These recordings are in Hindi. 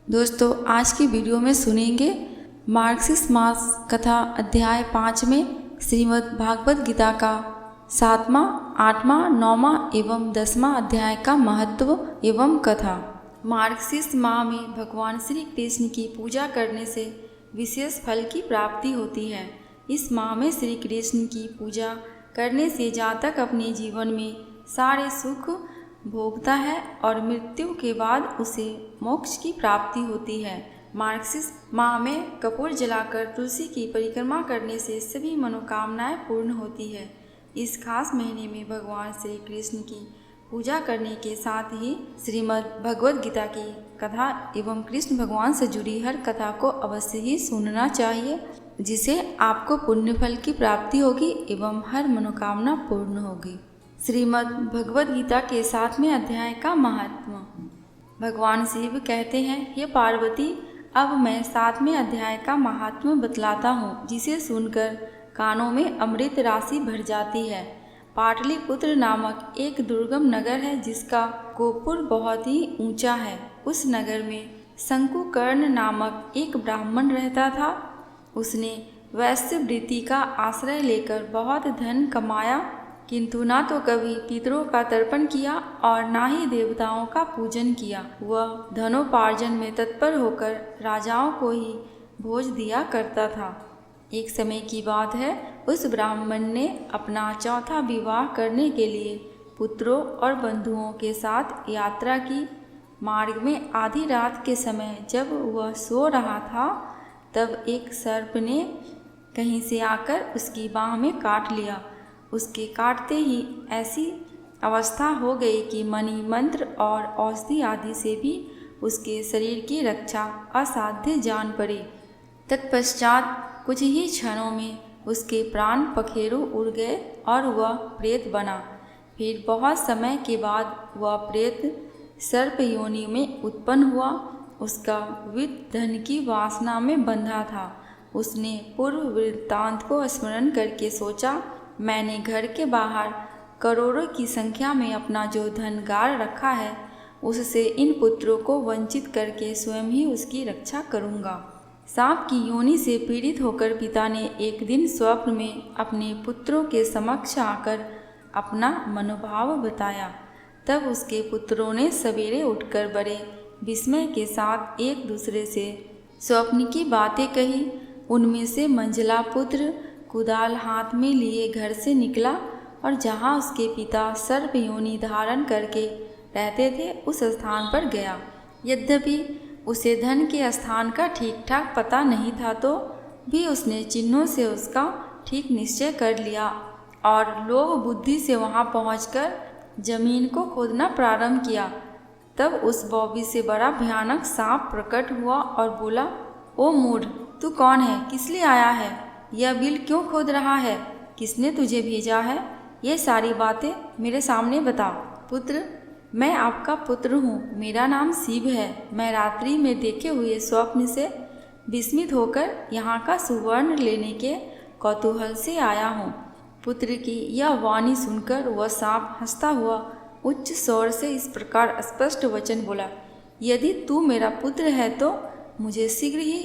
दोस्तों, आज की वीडियो में सुनेंगे मार्क्सिस्ट मास कथा अध्याय 5 में श्रीमद् भागवत गीता का 7वां, 8वां, 9वां एवं 10वां अध्याय का महत्व एवं कथा। मार्क्सिस्ट माह में भगवान श्री कृष्ण की पूजा करने से विशेष फल की प्राप्ति होती है। इस माह में श्री कृष्ण की पूजा करने से जातक अपने जीवन में सारे सुख भोगता है और मृत्यु के बाद उसे मोक्ष की प्राप्ति होती है। मार्क्सिस्ट माह में कपूर जलाकर तुलसी की परिक्रमा करने से सभी मनोकामनाएं पूर्ण होती है। इस खास महीने में भगवान श्री कृष्ण की पूजा करने के साथ ही श्रीमद् भगवद गीता की कथा एवं कृष्ण भगवान से जुड़ी हर कथा को अवश्य ही सुनना चाहिए, जिसे आपको पुण्य फल की प्राप्ति होगी एवं हर मनोकामना पूर्ण होगी। श्रीमद् भगवद गीता के 7वें अध्याय का महात्म। भगवान शिव कहते हैं, हे पार्वती, अब मैं 7वें अध्याय का महात्म बतलाता हूँ, जिसे सुनकर कानों में अमृत राशि भर जाती है। पाटलिपुत्र नामक एक दुर्गम नगर है, जिसका गोपुर बहुत ही ऊंचा है। उस नगर में शंकुकर्ण नामक एक ब्राह्मण रहता था। उसने वैश्य वृत्ति का आश्रय लेकर बहुत धन कमाया, किंतु ना तो कभी पितरों का तर्पण किया और ना ही देवताओं का पूजन किया। वह धनोपार्जन में तत्पर होकर राजाओं को ही भोज दिया करता था। एक समय की बात है, उस ब्राह्मण ने अपना चौथा विवाह करने के लिए पुत्रों और बंधुओं के साथ यात्रा की। मार्ग में आधी रात के समय जब वह सो रहा था, तब एक सर्प ने कहीं से आकर उसकी बाँह में काट लिया। उसके काटते ही ऐसी अवस्था हो गई कि मणि मंत्र और औषधि आदि से भी उसके शरीर की रक्षा असाध्य जान पड़ी। तत्पश्चात कुछ ही क्षणों में उसके प्राण पखेरु उड़ गए और वह प्रेत बना। फिर बहुत समय के बाद वह प्रेत सर्प योनि में उत्पन्न हुआ। उसका वित्त धन की वासना में बंधा था। उसने पूर्व वृत्तांत को स्मरण करके सोचा, मैंने घर के बाहर करोड़ों की संख्या में अपना जो धन गाड़ रखा है, उससे इन पुत्रों को वंचित करके स्वयं ही उसकी रक्षा करूँगा। सांप की योनि से पीड़ित होकर पिता ने एक दिन स्वप्न में अपने पुत्रों के समक्ष आकर अपना मनोभाव बताया। तब उसके पुत्रों ने सवेरे उठकर बड़े विस्मय के साथ एक दूसरे से स्वप्न की बातें कही। उनमें से मंझला पुत्र कुदाल हाथ में लिए घर से निकला और जहाँ उसके पिता सर्प योनि धारण करके रहते थे, उस स्थान पर गया। यद्यपि उसे धन के स्थान का ठीक ठाक पता नहीं था, तो भी उसने चिन्हों से उसका ठीक निश्चय कर लिया और लोभ बुद्धि से वहाँ पहुँचकर जमीन को खोदना प्रारंभ किया। तब उस बौबी से बड़ा भयानक सांप प्रकट हुआ और बोला, ओ मूढ़, तू कौन है? किस लिए आया है? यह बिल क्यों खोद रहा है? किसने तुझे भेजा है? ये सारी बातें मेरे सामने बता। पुत्र, मैं आपका पुत्र हूँ। मेरा नाम शिव है। मैं रात्रि में देखे हुए स्वप्न से विस्मित होकर यहाँ का सुवर्ण लेने के कौतूहल से आया हूँ। पुत्र की यह वाणी सुनकर वह सांप हंसता हुआ उच्च स्वर से इस प्रकार स्पष्ट वचन बोला, यदि तू मेरा पुत्र है तो मुझे शीघ्र ही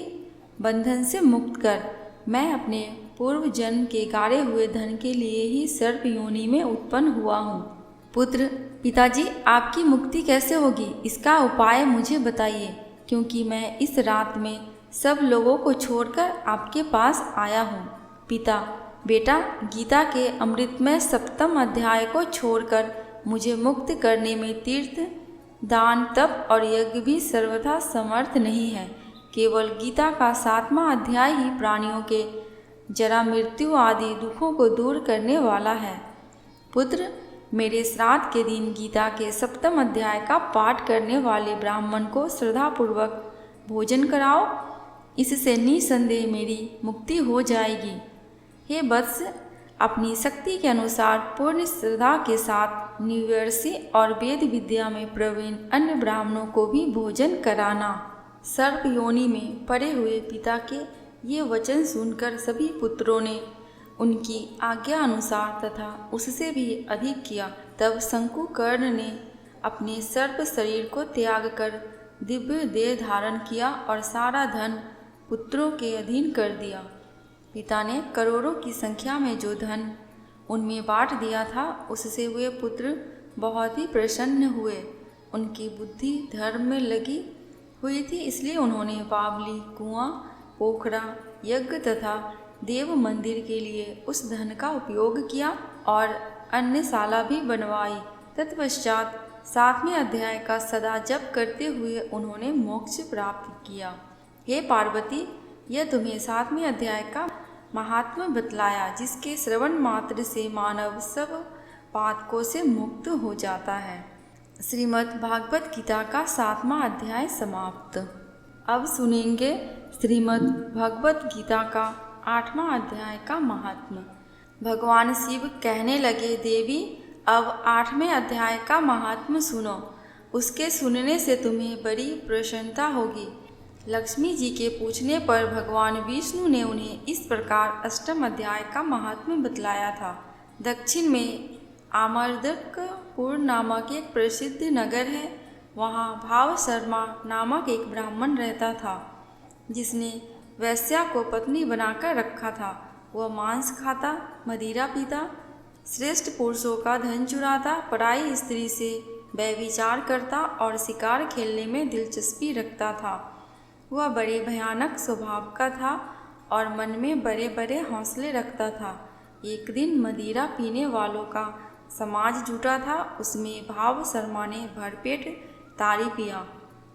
बंधन से मुक्त कर। मैं अपने पूर्व जन्म के गाड़े हुए धन के लिए ही सर्प योनि में उत्पन्न हुआ हूँ। पुत्र, पिताजी, आपकी मुक्ति कैसे होगी, इसका उपाय मुझे बताइए, क्योंकि मैं इस रात में सब लोगों को छोड़कर आपके पास आया हूँ। पिता, बेटा, गीता के अमृतमय 7वें अध्याय को छोड़कर मुझे मुक्त करने में तीर्थ, दान, तप और यज्ञ भी सर्वथा समर्थ नहीं है। केवल गीता का 7वां अध्याय ही प्राणियों के जरा मृत्यु आदि दुखों को दूर करने वाला है। पुत्र, मेरे श्राद्ध के दिन गीता के 7वें अध्याय का पाठ करने वाले ब्राह्मण को श्रद्धापूर्वक भोजन कराओ। इससे निसंदेह मेरी मुक्ति हो जाएगी। हे वत्स, अपनी शक्ति के अनुसार पूर्ण श्रद्धा के साथ निवर्षी और वेद विद्या में प्रवीण अन्य ब्राह्मणों को भी भोजन कराना। सर्प योनि में पड़े हुए पिता के ये वचन सुनकर सभी पुत्रों ने उनकी आज्ञा अनुसार तथा उससे भी अधिक किया। तब शंकुकर्ण ने अपने सर्प शरीर को त्याग कर दिव्य देह धारण किया और सारा धन पुत्रों के अधीन कर दिया। पिता ने करोड़ों की संख्या में जो धन उनमें बांट दिया था, उससे वे पुत्र बहुत ही प्रसन्न हुए। उनकी बुद्धि धर्म में लगी हुई थी, इसलिए उन्होंने बावली, कुआं, पोखरा, यज्ञ तथा देव मंदिर के लिए उस धन का उपयोग किया और अन्नशाला भी बनवाई। तत्पश्चात 7वें अध्याय का सदा जप करते हुए उन्होंने मोक्ष प्राप्त किया। हे पार्वती, यह तुम्हें 7वें अध्याय का महात्म्य बतलाया, जिसके श्रवण मात्र से मानव सब पातकों से मुक्त हो जाता है। श्रीमद् भागवत गीता का 7वां अध्याय समाप्त। अब सुनेंगे श्रीमद् भगवत गीता का 8वां अध्याय का महात्म्य। भगवान शिव कहने लगे, देवी अब 8वें अध्याय का महात्म्य सुनो। उसके सुनने से तुम्हें बड़ी प्रसन्नता होगी। लक्ष्मी जी के पूछने पर भगवान विष्णु ने उन्हें इस प्रकार 8वें अध्याय का महात्म्य बतलाया था। दक्षिण में आमर्दकपुर नामक एक प्रसिद्ध नगर है। वहाँ भाव शर्मा नामक एक ब्राह्मण रहता था, जिसने वैश्या को पत्नी बनाकर रखा था। वह मांस खाता, मदिरा पीता, श्रेष्ठ पुरुषों का धन चुराता, पराई स्त्री से व्यभिचार करता और शिकार खेलने में दिलचस्पी रखता था। वह बड़े भयानक स्वभाव का था और मन में बड़े बड़े हौसले रखता था। एक दिन मदिरा पीने वालों का समाज जुटा था। उसमें भाव शर्मा ने भरपेट ताड़ी पिया।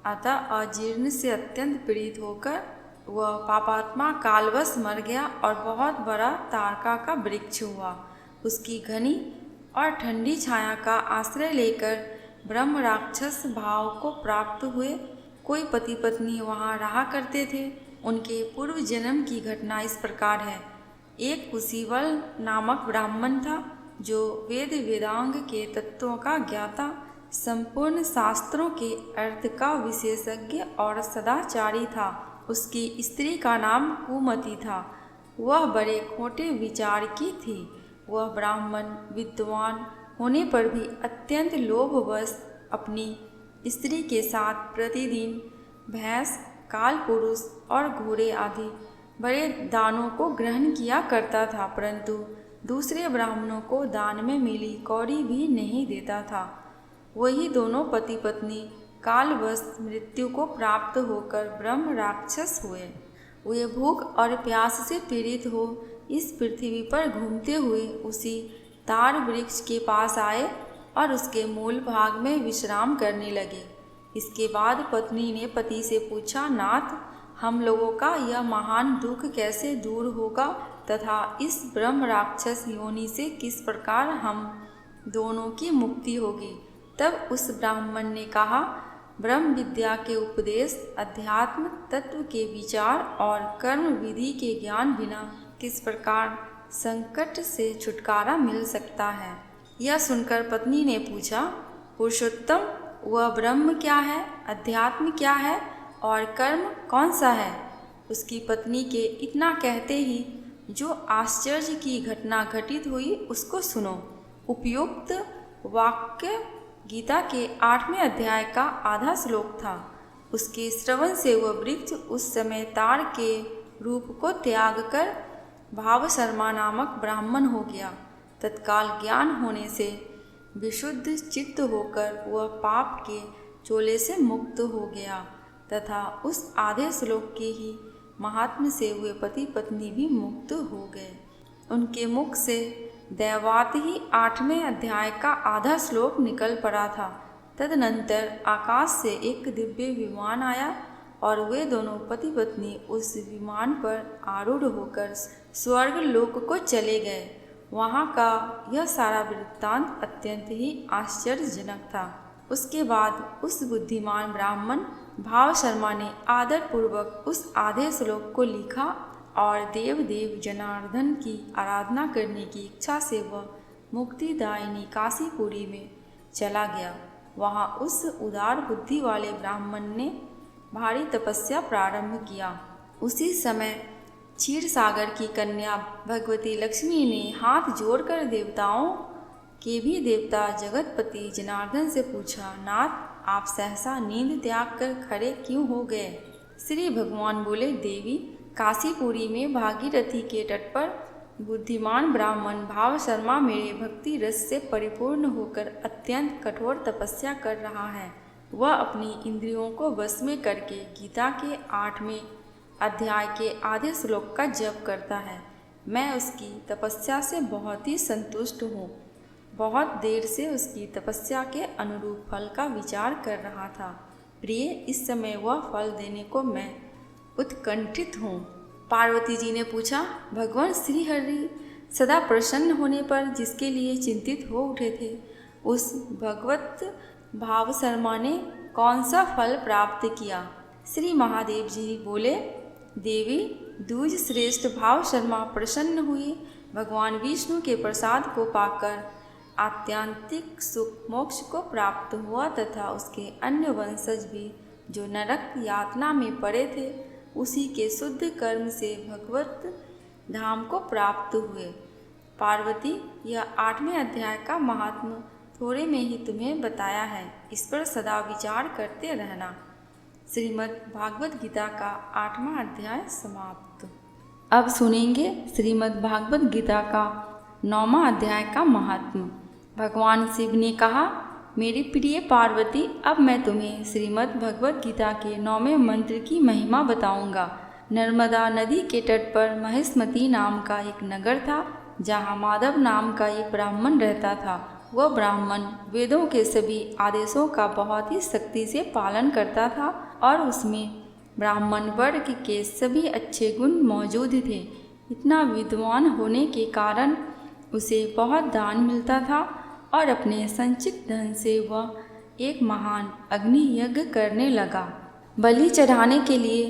अतः अजीर्ण से अत्यंत पीड़ित होकर वह पापात्मा कालवश मर गया और बहुत बड़ा तारका का वृक्ष हुआ। उसकी घनी और ठंडी छाया का आश्रय लेकर ब्रह्म राक्षस भाव को प्राप्त हुए। कोई पति पत्नी वहाँ रहा करते थे। उनके पूर्व जन्म की घटना इस प्रकार है। एक कुशीवल नामक ब्राह्मण था, जो वेद वेदांग के तत्वों का ज्ञाता, संपूर्ण शास्त्रों के अर्थ का विशेषज्ञ और सदाचारी था। उसकी स्त्री का नाम कुमति था। वह बड़े खोटे विचार की थी। वह ब्राह्मण विद्वान होने पर भी अत्यंत लोभवश अपनी स्त्री के साथ प्रतिदिन भैंस, काल पुरुष और घोड़े आदि बड़े दानों को ग्रहण किया करता था, परंतु दूसरे ब्राह्मणों को दान में मिली कौड़ी भी नहीं देता था। वही दोनों पति पत्नी कालवश मृत्यु को प्राप्त होकर ब्रह्म राक्षस हुए। वे भूख और प्यास से पीड़ित हो इस पृथ्वी पर घूमते हुए उसी तार वृक्ष के पास आए और उसके मूल भाग में विश्राम करने लगे। इसके बाद पत्नी ने पति से पूछा, नाथ, हम लोगों का यह महान दुख कैसे दूर होगा तथा इस ब्रह्म राक्षस योनि से किस प्रकार हम दोनों की मुक्ति होगी। तब उस ब्राह्मण ने कहा, ब्रह्म विद्या के उपदेश, अध्यात्म तत्व के विचार और कर्म विधि के ज्ञान बिना किस प्रकार संकट से छुटकारा मिल सकता है। यह सुनकर पत्नी ने पूछा, पुरुषोत्तम, वह ब्रह्म क्या है, अध्यात्म क्या है और कर्म कौन सा है? उसकी पत्नी के इतना कहते ही जो आश्चर्य की घटना घटित हुई उसको सुनो। उपयुक्त वाक्य गीता के 8वें अध्याय का आधा श्लोक था। उसके श्रवण से वह वृक्ष उस समय तार के रूप को त्याग कर भाव शर्मा नामक ब्राह्मण हो गया। तत्काल ज्ञान होने से विशुद्ध चित्त होकर वह पाप के चोले से मुक्त हो गया तथा उस आधे श्लोक के ही महात्म्य से हुए पति पत्नी भी मुक्त हो गए। उनके मुख से दैवात ही 8वें अध्याय का आधा श्लोक निकल पड़ा था। तदनंतर आकाश से एक दिव्य विमान आया और वे दोनों पति पत्नी उस विमान पर आरूढ़ होकर स्वर्ग लोक को चले गए। वहाँ का यह सारा वृत्तांत अत्यंत ही आश्चर्यजनक था। उसके बाद उस बुद्धिमान ब्राह्मण भाव शर्मा ने आदर पूर्वक उस आधे श्लोक को लिखा और देव जनार्दन की आराधना करने की इच्छा से वह मुक्तिदायिनी काशीपुरी में चला गया। वहाँ उस उदार बुद्धि वाले ब्राह्मण ने भारी तपस्या प्रारंभ किया। उसी समय क्षीर सागर की कन्या भगवती लक्ष्मी ने हाथ जोड़कर देवताओं के भी देवता जगतपति जनार्दन से पूछा, नाथ, आप सहसा नींद त्याग कर खड़े क्यों हो गए? श्री भगवान बोले, देवी, काशीपुरी में भागीरथी के तट पर बुद्धिमान ब्राह्मण भाव शर्मा मेरे भक्ति रस से परिपूर्ण होकर अत्यंत कठोर तपस्या कर रहा है। वह अपनी इंद्रियों को वश में करके गीता के 8वें अध्याय के आधे श्लोक का जप करता है। मैं उसकी तपस्या से बहुत ही संतुष्ट हूँ। बहुत देर से उसकी तपस्या के अनुरूप फल का विचार कर रहा था। प्रिय, इस समय वह फल देने को मैं उत्कंठित हूँ। पार्वती जी ने पूछा, भगवान श्री हरि सदा प्रसन्न होने पर जिसके लिए चिंतित हो उठे थे, उस भगवत भाव शर्मा ने कौन सा फल प्राप्त किया? श्री महादेव जी बोले, देवी, द्विज श्रेष्ठ भाव शर्मा प्रसन्न हुए। भगवान विष्णु के प्रसाद को पाकर आत्यांतिक सुख मोक्ष को प्राप्त हुआ तथा उसके अन्य वंशज भी जो नरक यातना में पड़े थे, उसी के शुद्ध कर्म से भगवत धाम को प्राप्त हुए। पार्वती, यह 8वें अध्याय का महात्म्य थोड़े में ही तुम्हें बताया है, इस पर सदा विचार करते रहना। श्रीमद् भागवत गीता का 8वां अध्याय समाप्त। अब सुनेंगे श्रीमद् भागवत गीता का 9वां अध्याय का महात्म्य। भगवान शिव ने कहा, मेरी प्रिय पार्वती, अब मैं तुम्हें श्रीमद् भगवत गीता के 9वें मंत्र की महिमा बताऊंगा। नर्मदा नदी के तट पर महेशमती नाम का एक नगर था, जहाँ माधव नाम का एक ब्राह्मण रहता था। वह ब्राह्मण वेदों के सभी आदेशों का बहुत ही सख्ती से पालन करता था और उसमें ब्राह्मण वर्ग के सभी अच्छे गुण मौजूद थे। इतना विद्वान होने के कारण उसे बहुत दान मिलता था और अपने संचित धन से वह एक महान अग्नि यज्ञ करने लगा। बलि चढ़ाने के लिए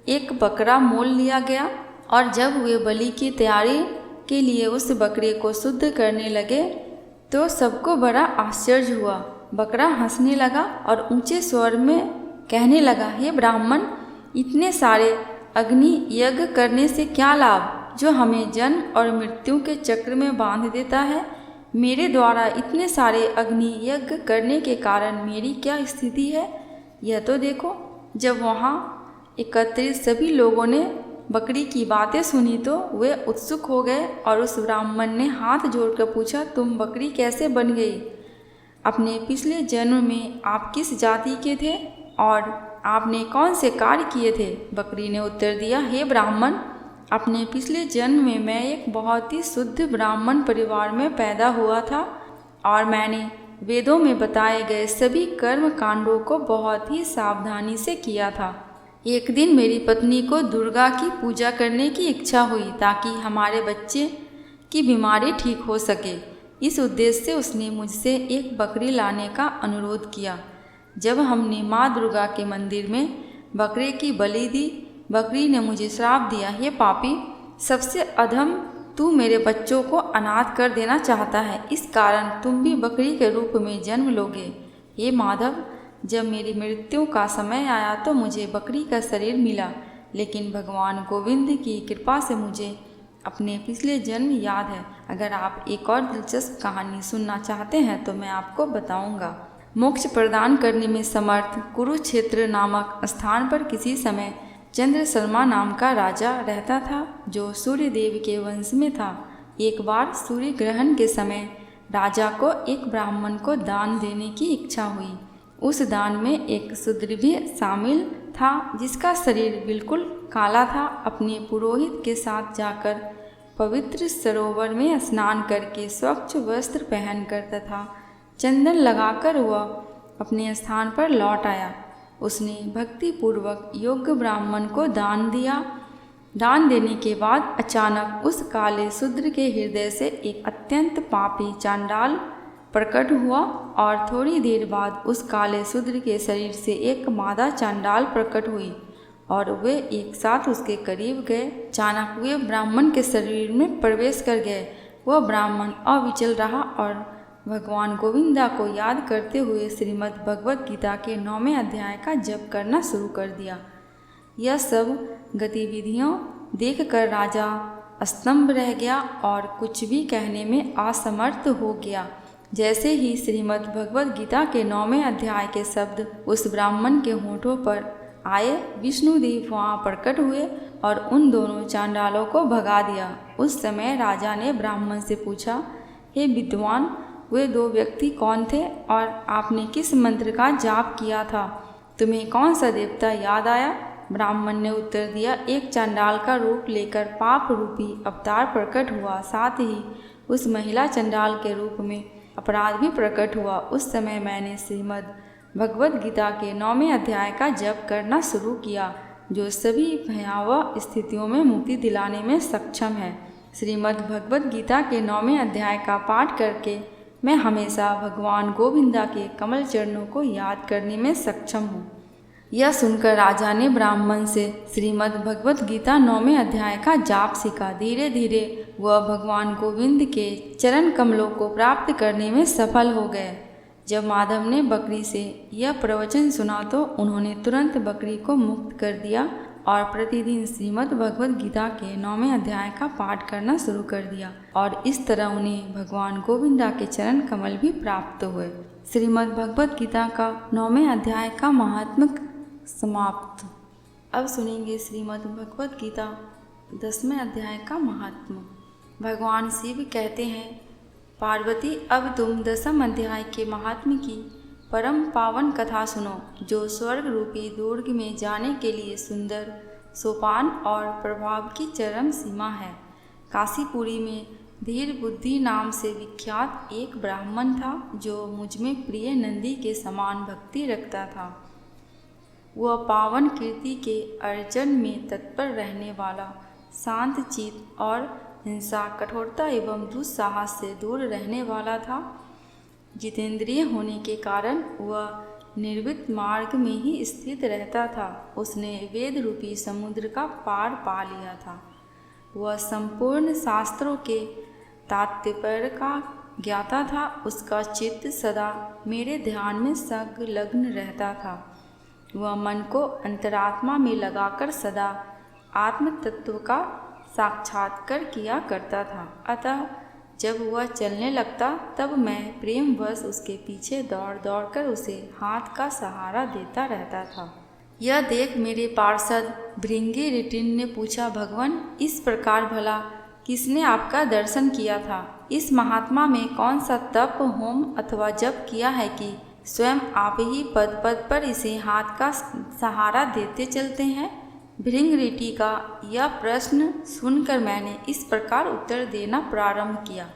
एक बकरा मोल लिया गया और जब वे बलि की तैयारी के लिए उस बकरे को शुद्ध करने लगे तो सबको बड़ा आश्चर्य हुआ। बकरा हंसने लगा और ऊंचे स्वर में कहने लगा, हे ब्राह्मण, इतने सारे अग्नि यज्ञ करने से क्या लाभ, जो हमें जन्म और मृत्यु के चक्र में बांध देता है। मेरे द्वारा इतने सारे अग्नि यज्ञ करने के कारण मेरी क्या स्थिति है, यह तो देखो। जब वहाँ एकत्रित सभी लोगों ने बकरी की बातें सुनी तो वे उत्सुक हो गए और उस ब्राह्मण ने हाथ जोड़कर पूछा, तुम बकरी कैसे बन गई? अपने पिछले जन्म में आप किस जाति के थे और आपने कौन से कार्य किए थे? बकरी ने उत्तर दिया, हे ब्राह्मण, अपने पिछले जन्म में मैं एक बहुत ही शुद्ध ब्राह्मण परिवार में पैदा हुआ था और मैंने वेदों में बताए गए सभी कर्म कांडों को बहुत ही सावधानी से किया था। एक दिन मेरी पत्नी को दुर्गा की पूजा करने की इच्छा हुई ताकि हमारे बच्चे की बीमारी ठीक हो सके। इस उद्देश्य से उसने मुझसे एक बकरी लाने का अनुरोध किया। जब हमने माँ दुर्गा के मंदिर में बकरे की बलि दी, बकरी ने मुझे श्राप दिया, हे पापी, सबसे अधम तू मेरे बच्चों को अनाथ कर देना चाहता है, इस कारण तुम भी बकरी के रूप में जन्म लोगे। हे माधव, जब मेरी मृत्यु का समय आया तो मुझे बकरी का शरीर मिला, लेकिन भगवान गोविंद की कृपा से मुझे अपने पिछले जन्म याद है। अगर आप एक और दिलचस्प कहानी सुनना चाहते हैं तो मैं आपको बताऊंगा। मोक्ष प्रदान करने में समर्थ कुरुक्षेत्र नामक स्थान पर किसी समय चंद्र शर्मा नाम का राजा रहता था, जो सूर्य देव के वंश में था। एक बार सूर्य ग्रहण के समय राजा को एक ब्राह्मण को दान देने की इच्छा हुई। उस दान में एक शूद्र भी शामिल था, जिसका शरीर बिल्कुल काला था। अपने पुरोहित के साथ जाकर पवित्र सरोवर में स्नान करके स्वच्छ वस्त्र पहनकर तथा चंदन लगाकर वह अपने स्थान पर लौट आया। उसने भक्तिपूर्वक योग्य ब्राह्मण को दान दिया। दान देने के बाद अचानक उस काले शूद्र के हृदय से एक अत्यंत पापी चांडाल प्रकट हुआ और थोड़ी देर बाद उस काले शूद्र के शरीर से एक मादा चांडाल प्रकट हुई और वे एक साथ उसके करीब गए। अचानक वे ब्राह्मण के शरीर में प्रवेश कर गए। वह ब्राह्मण अविचल रहा और भगवान गोविंदा को याद करते हुए श्रीमद् भगवत गीता के 9वें अध्याय का जप करना शुरू कर दिया। यह सब गतिविधियों देखकर राजा स्तंभ रह गया और कुछ भी कहने में असमर्थ हो गया। जैसे ही श्रीमद् भगवद गीता के 9वें अध्याय के शब्द उस ब्राह्मण के होठों पर आए, विष्णुदेव वहाँ प्रकट हुए और उन दोनों चांडालों को भगा दिया। उस समय राजा ने ब्राह्मण से पूछा, हे विद्वान, वे 2 व्यक्ति कौन थे और आपने किस मंत्र का जाप किया था? तुम्हें कौन सा देवता याद आया? ब्राह्मण ने उत्तर दिया, एक चांडाल का रूप लेकर पाप रूपी अवतार प्रकट हुआ, साथ ही उस महिला चांडाल के रूप में अपराध भी प्रकट हुआ। उस समय मैंने श्रीमद् भगवद गीता के 9वें अध्याय का जप करना शुरू किया, जो सभी भयावह स्थितियों में मुक्ति दिलाने में सक्षम है। श्रीमद् भगवद गीता के 9वें अध्याय का पाठ करके मैं हमेशा भगवान गोविंदा के कमल चरणों को याद करने में सक्षम हूँ। यह सुनकर राजा ने ब्राह्मण से श्रीमद् भगवद गीता 9वें अध्याय का जाप सीखा। धीरे धीरे वह भगवान गोविंद के चरण कमलों को प्राप्त करने में सफल हो गए। जब माधव ने बकरी से यह प्रवचन सुना तो उन्होंने तुरंत बकरी को मुक्त कर दिया और प्रतिदिन श्रीमद् भगवद गीता के 9वें अध्याय का पाठ करना शुरू कर दिया और इस तरह उन्हें भगवान गोविंदा के चरण कमल भी प्राप्त हुए। श्रीमद् भगवद गीता का 9वें अध्याय का महात्म्य समाप्त। अब सुनेंगे श्रीमद् भगवद गीता 10वें अध्याय का महात्म्य। भगवान शिव कहते हैं, पार्वती, अब तुम 10वें अध्याय के महात्म्य की परम पावन कथा सुनो, जो स्वर्ग रूपी दुर्ग में जाने के लिए सुंदर सोपान और प्रभाव की चरम सीमा है। काशीपुरी में धीर बुद्धि नाम से विख्यात एक ब्राह्मण था, जो मुझमें प्रिय नंदी के समान भक्ति रखता था। वह पावन कीर्ति के अर्जन में तत्पर रहने वाला, शांत चित्त और हिंसा, कठोरता एवं दुस्साहस से दूर रहने वाला था। जितेंद्रिय होने के कारण वह निर्वित मार्ग में ही स्थित रहता था। उसने वेद रूपी समुद्र का पार पा लिया था। वह संपूर्ण शास्त्रों के तात्पर्य का ज्ञाता था। उसका चित्त सदा मेरे ध्यान में संलग्न रहता था। वह मन को अंतरात्मा में लगाकर सदा आत्म तत्व का साक्षात्कार किया करता था। अतः जब वह चलने लगता तब मैं प्रेमवश उसके पीछे दौड़ दौड़ कर उसे हाथ का सहारा देता रहता था। यह देख मेरे पार्षद भृंगी रिटिन ने पूछा, भगवान, इस प्रकार भला किसने आपका दर्शन किया था? इस महात्मा में कौन सा तप, होम अथवा जप किया है कि स्वयं आप ही पद पद पर इसे हाथ का सहारा देते चलते हैं? भृंगऋटि का यह प्रश्न सुनकर मैंने इस प्रकार उत्तर देना प्रारंभ किया।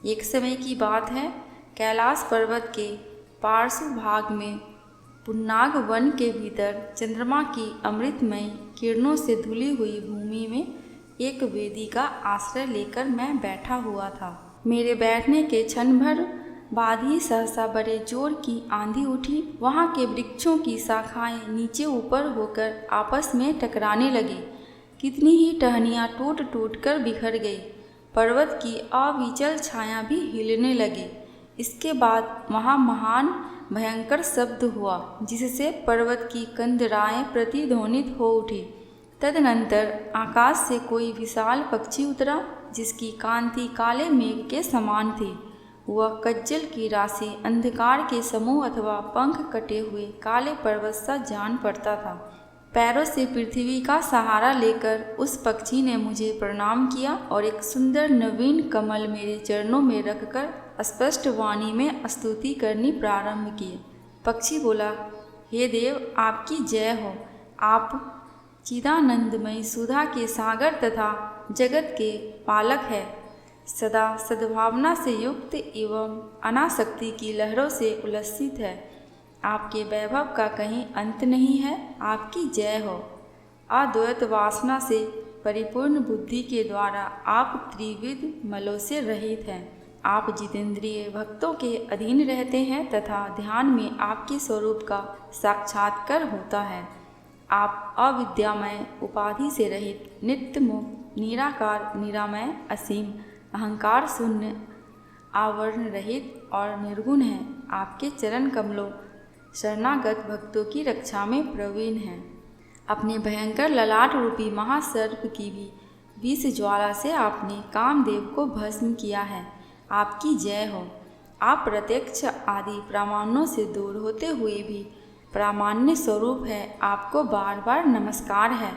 एक समय की बात है, कैलाश पर्वत के पार्श्व भाग में पुन्नाग वन के भीतर चंद्रमा की अमृतमय किरणों से धुली हुई भूमि में एक वेदी का आश्रय लेकर मैं बैठा हुआ था। मेरे बैठने के क्षण भर बाद ही सहसा बड़े जोर की आंधी उठी। वहाँ के वृक्षों की शाखाएं नीचे ऊपर होकर आपस में टकराने लगी। कितनी ही टहनियाँ टूट टूट कर बिखर गई। पर्वत की अविचल छाया भी हिलने लगी। इसके बाद वहाँ महान भयंकर शब्द हुआ, जिससे पर्वत की कंदराएं प्रतिध्वनित हो उठी। तदनंतर आकाश से कोई विशाल पक्षी उतरा, जिसकी कांति काले मेघ के समान थी। वह कज्जल की राशि, अंधकार के समूह अथवा पंख कटे हुए काले पर्वत सा जान पड़ता था। पैरों से पृथ्वी का सहारा लेकर उस पक्षी ने मुझे प्रणाम किया और एक सुंदर नवीन कमल मेरे चरणों में रखकर स्पष्ट वाणी में स्तुति करनी प्रारंभ की। पक्षी बोला, हे देव, आपकी जय हो। आप चिदानंदमय सुधा के सागर तथा जगत के पालक है। सदा सद्भावना से युक्त एवं अनासक्ति की लहरों से उल्लसित है। आपके वैभव का कहीं अंत नहीं है। आपकी जय हो। अद्वैत वासना से परिपूर्ण बुद्धि के द्वारा आप त्रिविध मलों से रहित हैं। आप जितेंद्रिय भक्तों के अधीन रहते हैं तथा ध्यान में आपके स्वरूप का साक्षात्कार होता है। आप अविद्यामय, उपाधि से रहित, नित्य मुक्त, निराकार, निरामय, असीम, अहंकार शून्य, आवरण रहित और निर्गुण हैं। आपके चरण कमलों शरणागत भक्तों की रक्षा में प्रवीण हैं। अपने भयंकर ललाट रूपी महासर्प की भी विष ज्वाला से आपने कामदेव को भस्म किया है। आपकी जय हो। आप प्रत्यक्ष आदि प्रामाण्यों से दूर होते हुए भी प्रामाण्य स्वरूप है। आपको बार बार नमस्कार है।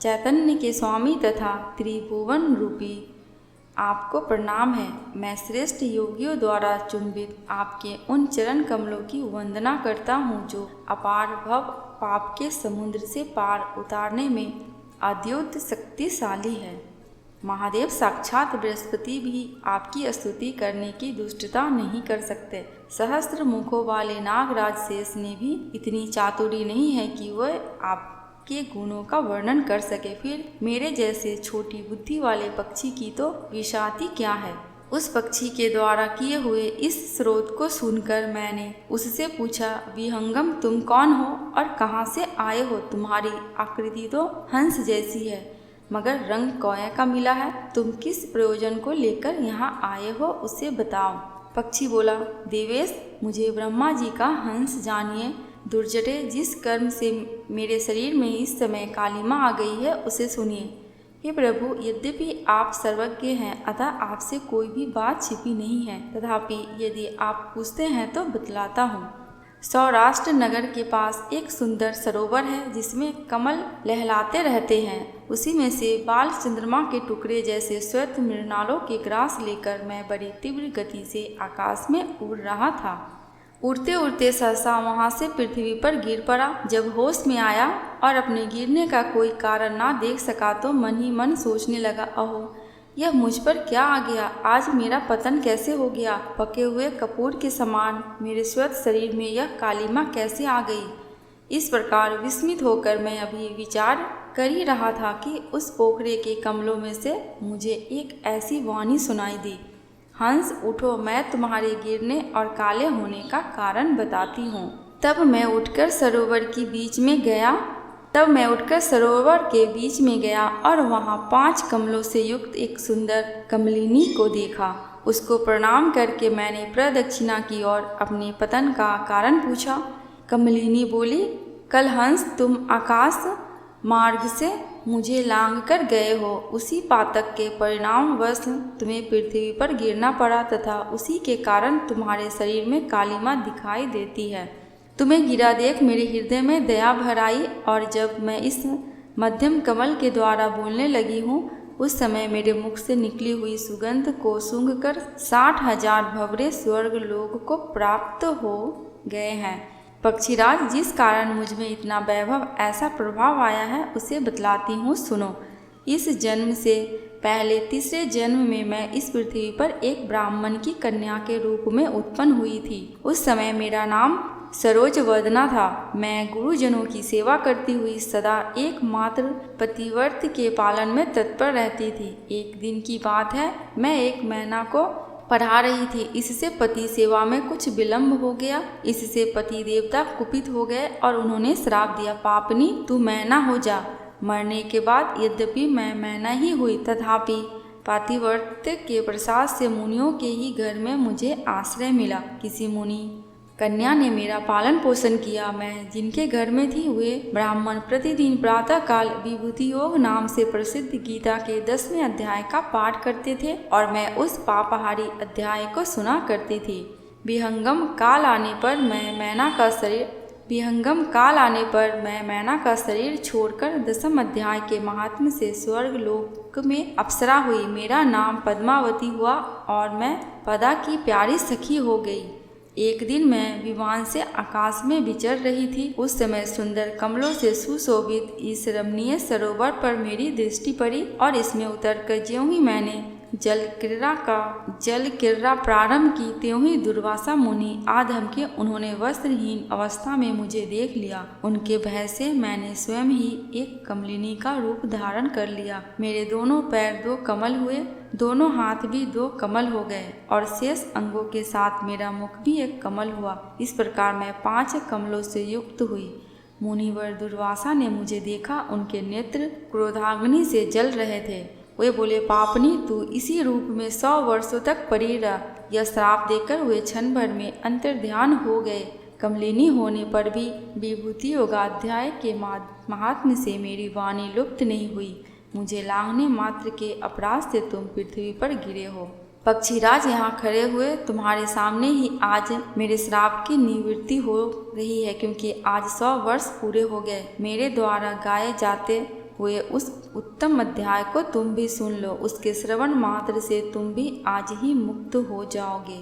चैतन्य के स्वामी तथा त्रिभुवन रूपी आपको प्रणाम है। मैं श्रेष्ठ योगियों द्वारा चुंबित आपके उन चरण कमलों की वंदना करता हूँ जो अपार भव पाप के समुद्र से पार उतारने में अद्युत शक्तिशाली है। महादेव साक्षात बृहस्पति भी आपकी स्तुति करने की दुष्टता नहीं कर सकते। सहस्त्र मुखों वाले नागराज शेष ने भी इतनी चातुरी नहीं है कि वह आपके गुणों का वर्णन कर सके। फिर मेरे जैसे छोटी बुद्धि वाले पक्षी की तो विषाति क्या है। उस पक्षी के द्वारा किए हुए इस स्रोत को सुनकर मैंने उससे पूछा, विहंगम तुम कौन हो और कहाँ से आए हो? तुम्हारी आकृति तो हंस जैसी है मगर रंग कौए का मिला है। तुम किस प्रयोजन को लेकर यहाँ आए हो उसे बताओ। पक्षी बोला, देवेश मुझे ब्रह्मा जी का हंस जानिए। दुर्जटे जिस कर्म से मेरे शरीर में इस समय कालिमा आ गई है उसे सुनिए। हे प्रभु, यद्यपि आप सर्वज्ञ हैं अतः आपसे कोई भी बात छिपी नहीं है, तथापि यदि आप पूछते हैं तो बतलाता हूँ। सौराष्ट्र नगर के पास एक सुंदर सरोवर है जिसमें कमल लहलाते रहते हैं। उसी में से बाल चंद्रमा के टुकड़े जैसे श्वेत मृणालों के ग्रास लेकर मैं बड़ी तीव्र गति से आकाश में उड़ रहा था। उड़ते उड़ते सहसा वहाँ से पृथ्वी पर गिर पड़ा। जब होश में आया और अपने गिरने का कोई कारण ना देख सका तो मन ही मन सोचने लगा, अहो यह मुझ पर क्या आ गया? आज मेरा पतन कैसे हो गया? पके हुए कपूर के समान मेरे श्वेत शरीर में यह कालिमा कैसे आ गई? इस प्रकार विस्मित होकर मैं अभी विचार कर ही रहा था कि उस पोखरे के कमलों में से मुझे एक ऐसी वाणी सुनाई दी, हंस उठो, मैं तुम्हारे गिरने और काले होने का कारण बताती हूँ। तब मैं उठकर सरोवर के बीच में गया और वहाँ 5 कमलों से युक्त एक सुंदर कमलिनी को देखा। उसको प्रणाम करके मैंने प्रदक्षिणा की और अपने पतन का कारण पूछा। कमलिनी बोली, कल हंस तुम आकाश मार्ग से मुझे लांघ कर गए हो। उसी पातक के परिणामवश तुम्हें पृथ्वी पर गिरना पड़ा तथा उसी के कारण तुम्हारे शरीर में कालिमा दिखाई देती है। तुम्हें गिरा देख मेरे हृदय में दया भर आई और जब मैं इस मध्यम कमल के द्वारा बोलने लगी हूँ उस समय मेरे मुख से निकली हुई सुगंध को सूंघकर 60,000 भंवरे स्वर्ग लोक को प्राप्त हो गए हैं। पक्षीराज, जिस कारण मुझ में इतना वैभव ऐसा प्रभाव आया है उसे बतलाती हूँ, सुनो। इस जन्म से पहले तीसरे जन्म में मैं इस पृथ्वी पर एक ब्राह्मण की कन्या के रूप में उत्पन्न हुई थी। उस समय मेरा नाम सरोजवदना था। मैं गुरुजनों की सेवा करती हुई सदा एकमात्र पतिव्रत के पालन में तत्पर रहती थी। एक दिन की बात है, मैं एक मैना को पढ़ा रही थी। इससे पति सेवा में कुछ विलंब हो गया। इससे पति देवता कुपित हो गए और उन्होंने श्राप दिया, पापनी तू मैना हो जा। मरने के बाद यद्यपि मैं मैना ही हुई तथापि पातिव्रत के प्रसाद से मुनियों के ही घर में मुझे आश्रय मिला। किसी मुनि कन्या ने मेरा पालन पोषण किया। मैं जिनके घर में थी वे ब्राह्मण प्रतिदिन प्रातःकाल विभूति योग नाम से प्रसिद्ध गीता के 10वें अध्याय का पाठ करते थे और मैं उस पापहारी अध्याय को सुना करती थी। विहंगम काल आने पर मैं मैना का शरीर छोड़कर 10वें अध्याय के महात्म्य से स्वर्ग लोक में अप्सरा हुई। मेरा नाम पद्मावती हुआ और मैं पदा की प्यारी सखी हो गई। एक दिन मैं विमान से आकाश में विचर रही थी। उस समय सुंदर कमलों से सुशोभित इस रमणीय सरोवर पर मेरी दृष्टि पड़ी और इसमें उतरकर ज्यों ही मैंने जल क्रीड़ा प्रारंभ की त्यों ही दुर्वासा मुनि आधम के उन्होंने वस्त्रहीन अवस्था में मुझे देख लिया। उनके भय से मैंने स्वयं ही एक कमलिनी का रूप धारण कर लिया। मेरे दोनों पैर 2 कमल हुए, दोनों हाथ भी 2 कमल हो गए और शेष अंगों के साथ मेरा मुख भी एक कमल हुआ। इस प्रकार मैं 5 कमलों से युक्त हुई। मुनिवर दुर्वासा ने मुझे देखा। उनके नेत्र क्रोधाग्नि से जल रहे थे। वे बोले, पापनी तू इसी रूप में 100 वर्षों तक पड़ी रह। यह श्राप देकर वे क्षण भर में अंतर्ध्यान हो गए। कमलिनी होने पर भी विभूति योगाध्याय के महात्म्य से मेरी वाणी लुप्त नहीं हुई। मुझे लांघने मात्र के अपराध से तुम पृथ्वी पर गिरे हो। पक्षीराज यहाँ खड़े हुए तुम्हारे सामने ही आज मेरे श्राप की निवृत्ति हो रही है, क्योंकि आज 100 वर्ष पूरे हो गए। मेरे द्वारा गाए जाते हुए उस उत्तम अध्याय को तुम भी सुन लो, उसके श्रवण मात्र से तुम भी आज ही मुक्त हो जाओगे।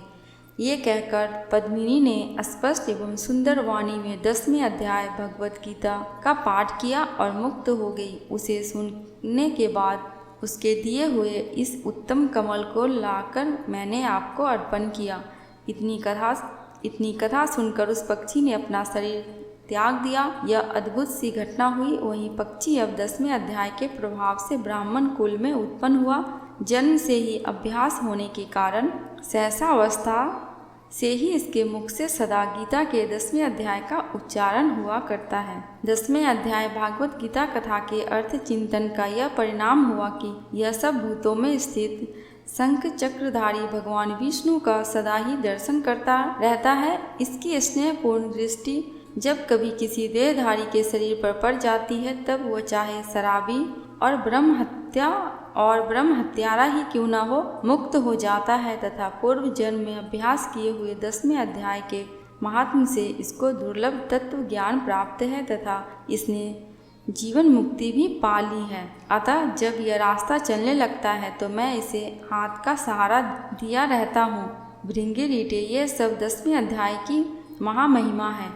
ये कहकर पद्मिनी ने स्पष्ट एवं सुंदर वाणी में 10वें अध्याय भगवत गीता का पाठ किया और मुक्त हो गई। उसे सुनने के बाद उसके दिए हुए इस उत्तम कमल को लाकर मैंने आपको अर्पण किया। इतनी कथा सुनकर उस पक्षी ने अपना शरीर त्याग दिया। यह अद्भुत सी घटना हुई। वहीं पक्षी अब 10वें अध्याय के प्रभाव से ब्राह्मण कुल में उत्पन्न हुआ। जन्म से ही अभ्यास होने के कारण सहसावस्था से ही इसके मुख से सदा गीता के 10वें अध्याय का उच्चारण हुआ करता है। 10वें अध्याय भागवत गीता कथा के अर्थ चिंतन का यह परिणाम हुआ कि यह सब भूतों में स्थित शंख चक्रधारी भगवान विष्णु का सदा ही दर्शन करता रहता है। इसकी स्नेहपूर्ण दृष्टि जब कभी किसी देहधारी के शरीर पर पड़ जाती है, तब वह चाहे शराबी और ब्रह्म हत्यारा ही क्यों न हो, मुक्त हो जाता है तथा पूर्व जन्म में अभ्यास किए हुए 10वें अध्याय के महात्म्य से इसको दुर्लभ तत्व ज्ञान प्राप्त है तथा इसने जीवन मुक्ति भी पा ली है। अतः जब यह रास्ता चलने लगता है तो मैं इसे हाथ का सहारा दिया रहता हूँ। भृंगिरीटे, यह सब 10वें अध्याय की महामहिमा है।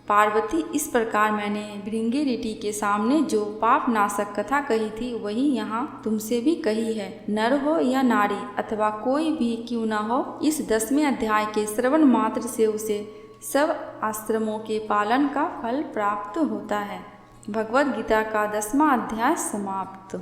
पार्वती, इस प्रकार मैंने भृंगिरीटी के सामने जो पाप नाशक कथा कही थी वही यहाँ तुमसे भी कही है। नर हो या नारी अथवा कोई भी क्यों न हो, इस 10वें अध्याय के श्रवण मात्र से उसे सब आश्रमों के पालन का फल प्राप्त होता है। भगवद गीता का 10वां अध्याय समाप्त।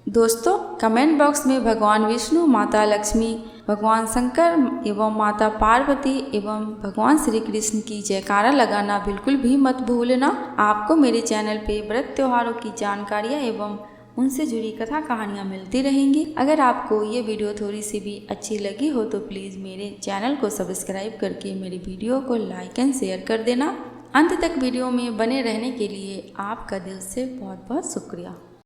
दोस्तों, कमेंट बॉक्स में भगवान विष्णु, माता लक्ष्मी, भगवान शंकर एवं माता पार्वती एवं भगवान श्री कृष्ण की जयकारा लगाना बिल्कुल भी मत भूलना। आपको मेरे चैनल पे व्रत त्योहारों की जानकारियाँ एवं उनसे जुड़ी कथा कहानियाँ मिलती रहेंगी। अगर आपको ये वीडियो थोड़ी सी भी अच्छी लगी हो तो प्लीज़ मेरे चैनल को सब्सक्राइब करके मेरी वीडियो को लाइक एंड शेयर कर देना। अंत तक वीडियो में बने रहने के लिए आपका दिल से बहुत बहुत शुक्रिया।